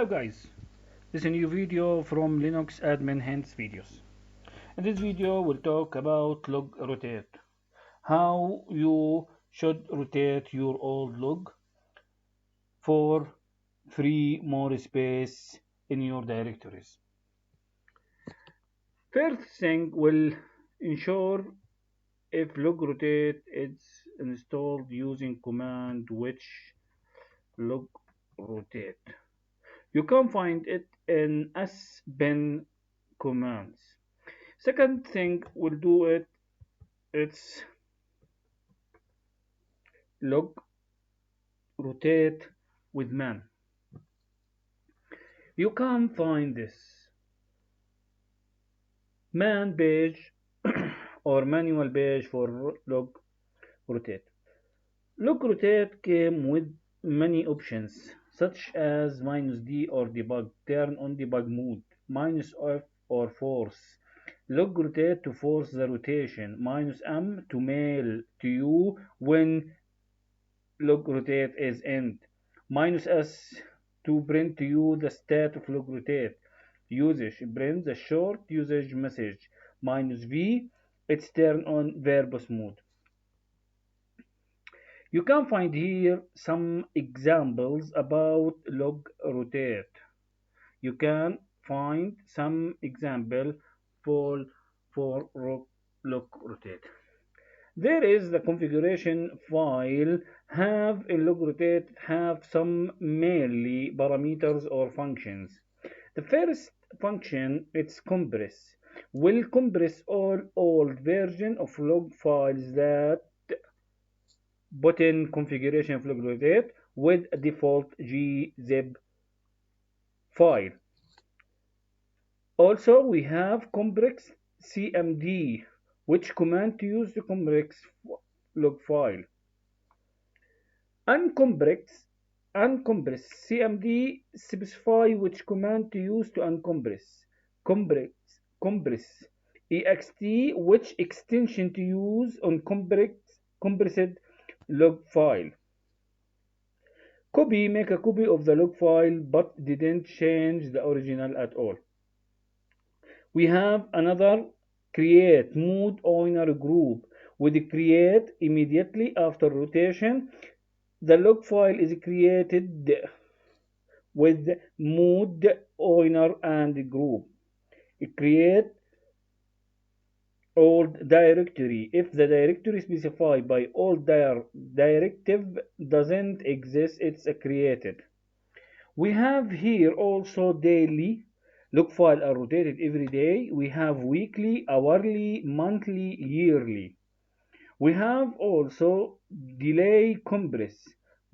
Hello guys, this is a new video from Linux admin hints videos. In this video we'll talk about log rotate, how you should rotate your old log for free more space in your directories. First thing will ensure if log rotate is installed using command which log rotate. You can find it in sbin commands. Second thing we'll do it's log rotate with man. You can find this man page or manual page for log rotate. Log rotate came with many options such as -d or debug, turn on debug mode, -f or force, log rotate to force the rotation, -m to mail to you when log rotate is end, -s to print to you the state of log rotate usage, print the short usage message, -v it's turn on verbose mode. You can find here some examples about log rotate. You can find some example for, for log rotate. There is the configuration file have a log rotate have some mainly parameters or functions. The first function it's compress will compress all old version of log files that button configuration of log rotate with a default gzip file. Also we have compress cmd, which command to use the compress log file. Uncompress cmd specify which command to use to uncompress. Compress ext, which extension to use on compressed log file. Copy, make a copy of the log file but didn't change the original at all. We have another create mode owner group with create immediately after rotation. The log file is created with mode owner and group. Create old directory if the directory specified by old directive doesn't exist, it's created. We have here also daily log file are rotated every day. We have weekly, hourly, monthly, yearly. We have also delay compress,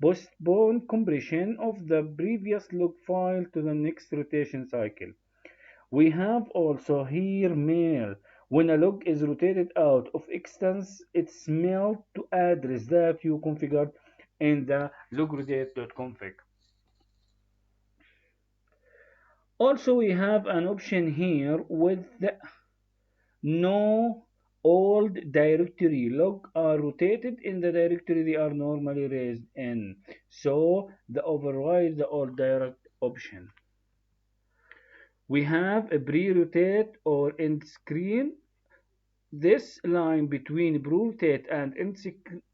postpone compression of the previous log file to the next rotation cycle. We have also here mail. When a log is rotated out of extents, it's mailed to address that you configured in the logrotate.config. Also, we have an option here with the no old directory log are rotated in the directory they are normally raised in. So the override the old direct option. We have a pre-rotate or end screen. This line between pre-rotate and end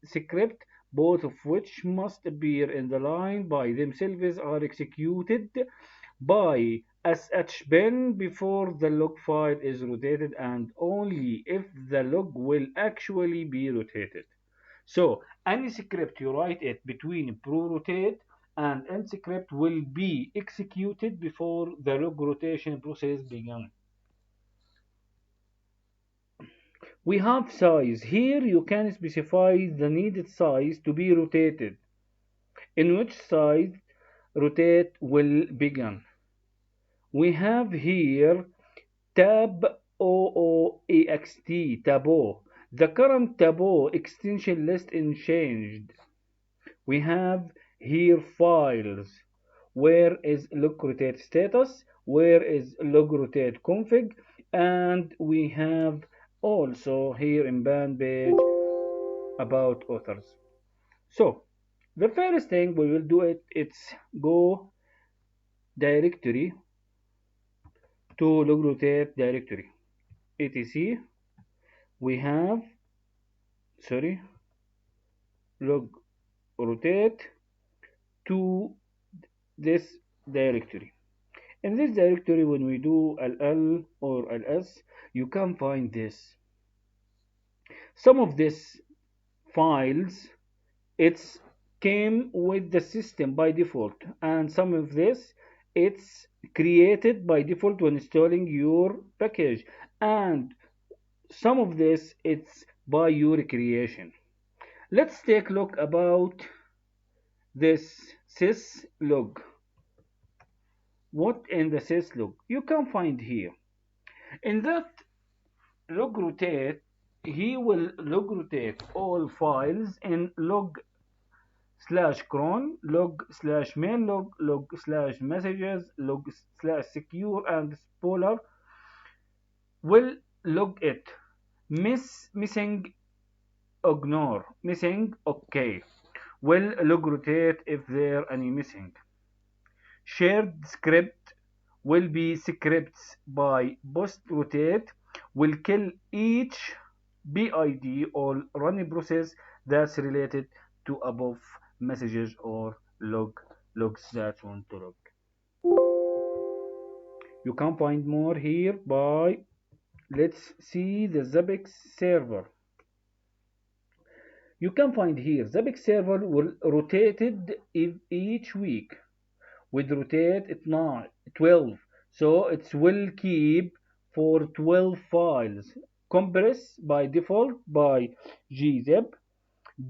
script, both of which must appear in the line by themselves, are executed by sbin before the log file is rotated and only if the log will actually be rotated. So any script you write it between pre-rotate and end script will be executed before the log rotation process begins. We have size. Here you can specify the needed size to be rotated, in which size rotate will begin. We have here tab ooext tabo. The current tabo extension list is changed. We have here files. Where is logrotate status? Where is logrotate config? And we have also here in band page about authors. So the first thing we will do it's go directory to logrotate directory. etc we have, sorry, log rotate to this directory. In this directory, when we do ll or ls, you can find this. Some of these files, it's came with the system by default, and some of this, it's created by default when installing your package, and some of this, it's by your creation. Let's take a look about this syslog. What in the syslog? You can find here. In that logrotate, he will logrotate all files in log slash cron, log slash main log, log slash messages, log slash secure, and spoiler will log it. Missing, ignore. Missing, okay. Will logrotate if there any missing. Shared script will be scripts by post rotate will kill each PID or running process that's related to above messages or logs that want to log. You can find more here by, let's see the zabbix server. You can find here zabbix server will rotated each week with rotate at 12, so it will keep for 12 files. Compress by default by gzip.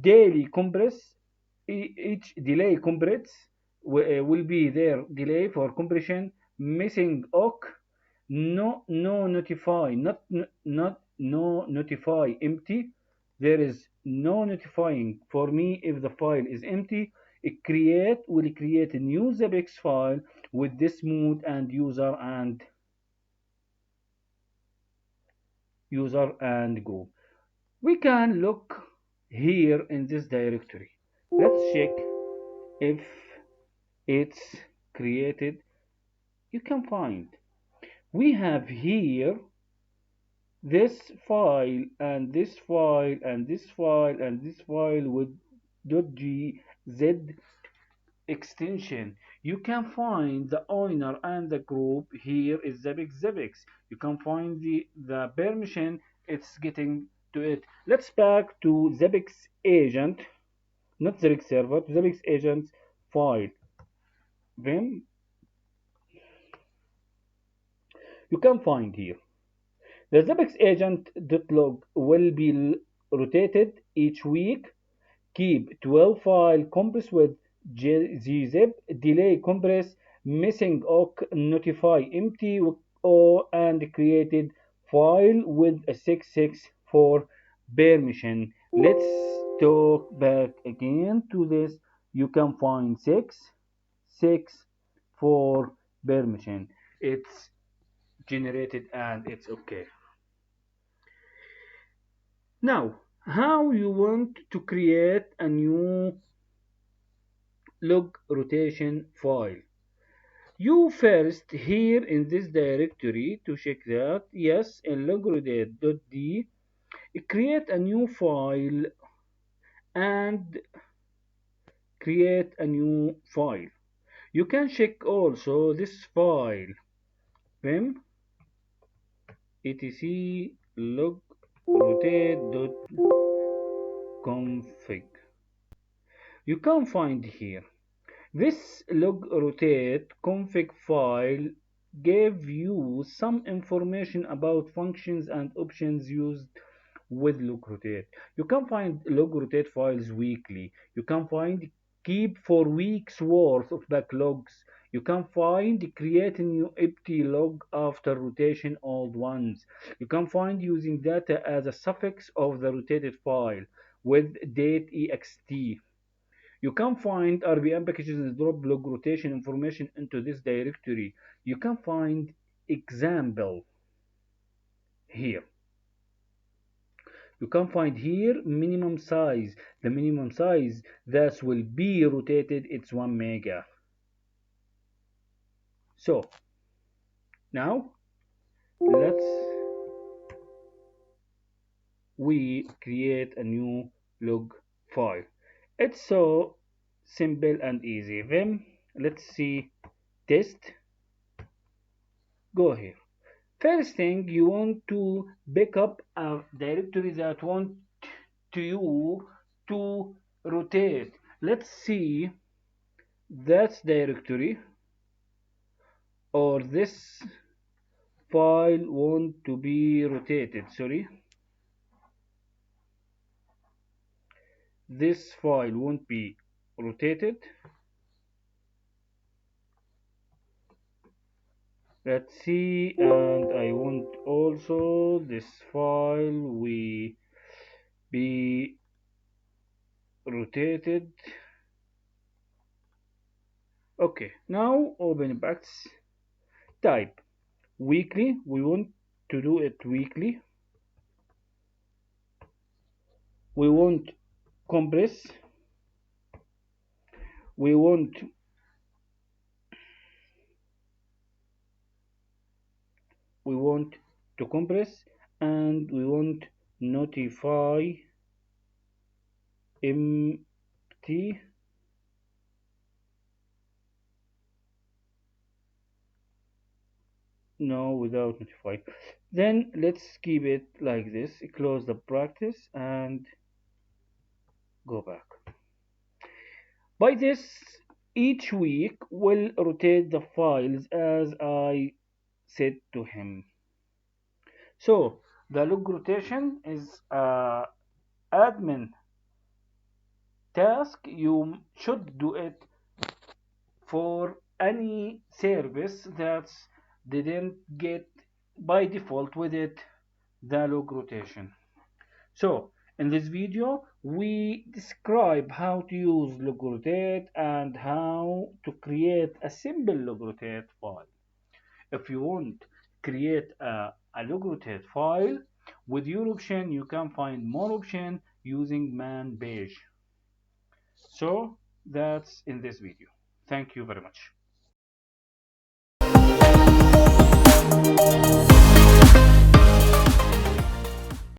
Daily compress, each delay compress will be there delay for compression. Missing awk, no notify, not no notify empty. There is no notifying for me if the file is empty. It will create a new zabbix file with this mode and user and group. We can look here in this directory. Let's check if it's created. You can find we have here this file and this file and this file and this file with .gz extension. You can find the owner and the group. Here is zabbix. You can find the permission it's getting to it. Let's back to zabbix agent, not zabbix server, zabbix agent file. Then you can find here the zabbix agent.log will be rotated each week. Keep 12 file compress with gzip, delay compress, missing awk, notify empty and created file with a 664 permission. Let's talk back again to this. You can find 664 permission. It's generated and it's okay. Now, how you want to create a new log rotation file? You first here in this directory to check that, yes, in logrotate.d, create a new file and create a new file. You can check also this file, vim etc logrotate.config. You can find here this logrotate config file gave you some information about functions and options used with logrotate. You can find logrotate files weekly. You can find keep for weeks worth of backlogs. You can find create a new empty log after rotation old ones. You can find using data as a suffix of the rotated file with date ext. You can find RPM packages and drop log rotation information into this directory. You can find example here. You can find here minimum size. The minimum size that will be rotated, it's 1 mega. So now let's we create a new log file. It's so simple and easy. Then let's see test. Go here. First thing, you want to pick up a directory that want to you to rotate. Let's see that directory or this file want to be rotated. Sorry, this file won't be rotated. Let's see, and I want also this file we be rotated. Okay, now open brackets, type weekly. We want to do it weekly. We want compress. We want to compress, and we want notify empty. No, without notify. Then let's keep it like this. Close the practice and go back. By this, each week will rotate the files as I said to him. So the log rotation is a admin task. You should do it for any service that didn't get by default with it the log rotation. So in this video we describe how to use logrotate and how to create a simple logrotate file. If you want to create a logrotate file with your option, you can find more option using man page. So that's in this video. Thank you very much.